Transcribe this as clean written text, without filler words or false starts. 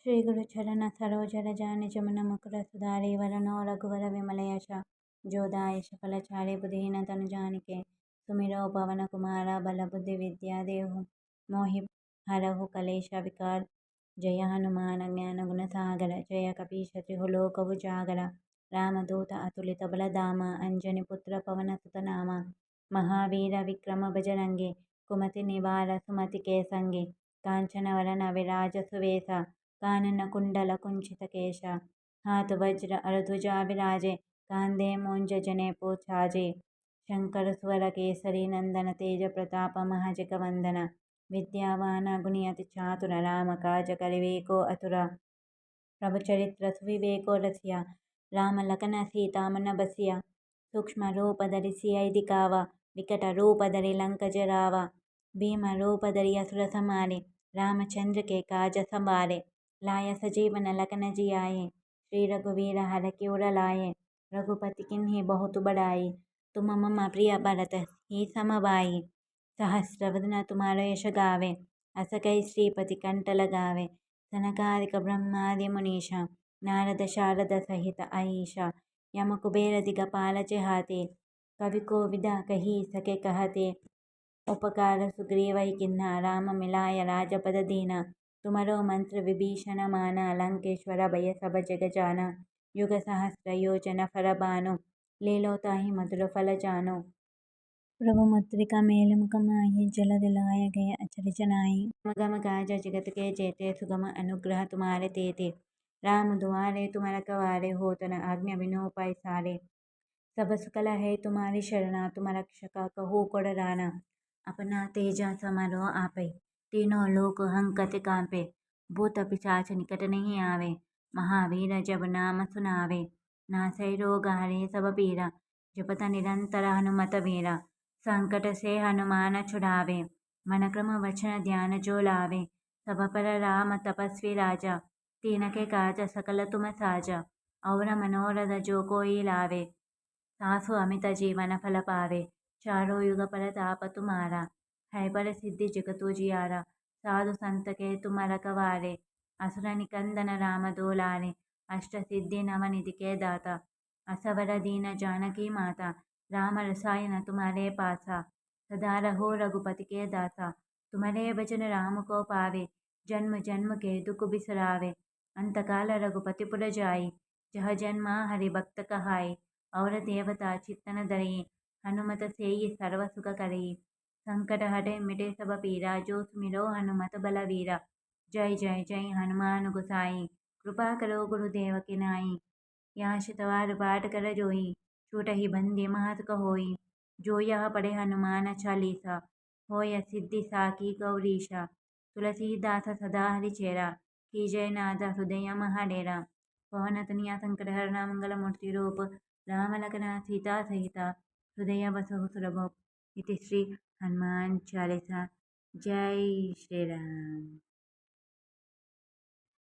श्री गुरु चरण सरोज रज निज मन मुकुर सुधारि वरनौ रघुवर विमल यश जोदायश फलचारि बुद्धिहीन तनु जानिके सुमिरौ पवन कुमार बल बुद्धि विद्या देहु मोहि हरहु कलेश विकार जय हनुमान ज्ञान गुण सागर जय कपीश तिहु लोक उजागर रामदूत अतुलित बल धामा अंजनी पुत्र पवन सुत नामा महावीर विक्रम बजरंगी कुमति निवार सुमति के संगी कांचन वरन विराज सुवेश कानन कुंडल कुंचित केश हाथ वज्र अरध्वजा विराजे कांधे मूंज जने पोछाजे शंकर स्वर केसरी नंदन तेज प्रताप महाजगवंदन विद्यावान गुणियति चातुर राम काज करिवेको अतुर प्रभु चरित्र सुविवेको रसिया राम लखन सीता मन बसिया सूक्ष्म रूप धरि सियೈ दिखावा विकट रूप धरि लंक जरावा भीम रूप धरि असुर संहारे रामचंद्र के काज संवारे लाय सजीवन लखन जियाए श्री रघुवीर हर क्योर लाए रघुपति किन्हीं बहुत बड़ाई तुम मम प्रिय भरत ही समभाई सहस्रवदन तुम्हारा यश गावे अस कई श्रीपति कंठ लगावे सनकादिक ब्रह्मादि मुनीषा नारद शारद सहित आईशा यम कुबेर दिगपाल चहाते कवि को विदा कही सके कहते उपकार सुग्रीव किन्ना राम मिलाय राजपद दीना तुमरो मंत्र विभीषण माना लंकेश्वर भय सब जग जाना युग सहस्र योजन फर बानो लीलो ताहि मधुर फल जानो प्रभु मुद्रिका मेल मुख माहि जल दिलाय गए अचरज नाहि गम काज जगत के जेते सुगम अनुग्रह तुम्हारे तेते राम दुआरे तुम रखवारे होत न आज्ञा बिनु पैसारे सब सुकल है तुम्हारी शरणा तुम रक्षक कहू कोड राना अपना तेजा समारो आपै तीनों लोक हंकत कांपे भूत पिशाच निकट नहीं आवे महावीर जब नाम सुनावे नासै रोग हरे सब पीरा जपत निरंतर हनुमत वीरा संकट से हनुमान छुड़ावे मन क्रम वचन ध्यान जो लावे सब पर राम तपस्वी राजा तीन के काज सकल तुम साजा और मनोरथ जो कोई लावे सासु अमित जीवन फल पावे चारों युग पर ताप तुम्हारा है पर सिद्धि जगतु जियारा साधु संत के तुम रखवारे असुर निकंदन राम दोलारे अष्ट सिद्धि नवनिधि के दाता असवर दीन जानकी माता राम रसायन तुम्हारे पासा सदा रहो रघुपति के दासा तुम्हारे भजन राम को पावे जन्म जन्म के दुख बिसरावे अंतकाल रघुपति पुर जाई जह जन्मा हरि भक्त कहाई और देवता चित्तन धरई हनुमत सेई सर्व सुख करई संकट हटे मिटे सब पीरा जो सुमिरो हनुमत बलवीरा जय जय जय हनुमान गोसाई कृपा करो गुरुदेव के नाई यहाँ शितवार बाट कर जोई छूटहि बंदी महत कहोई जो यह पढ़े हनुमान चालीसा होय सिद्धि साकी गौरीशा तुलसीदास सदा हरिचेरा की जय नाद हृदय महाडेरा पवन तनिया संकट हरना मंगल मूर्ति रूप राम लखन सीता सहिता हृदय बसहु सुलभ इति श्री हनुमान चालीसा जय श्री राम।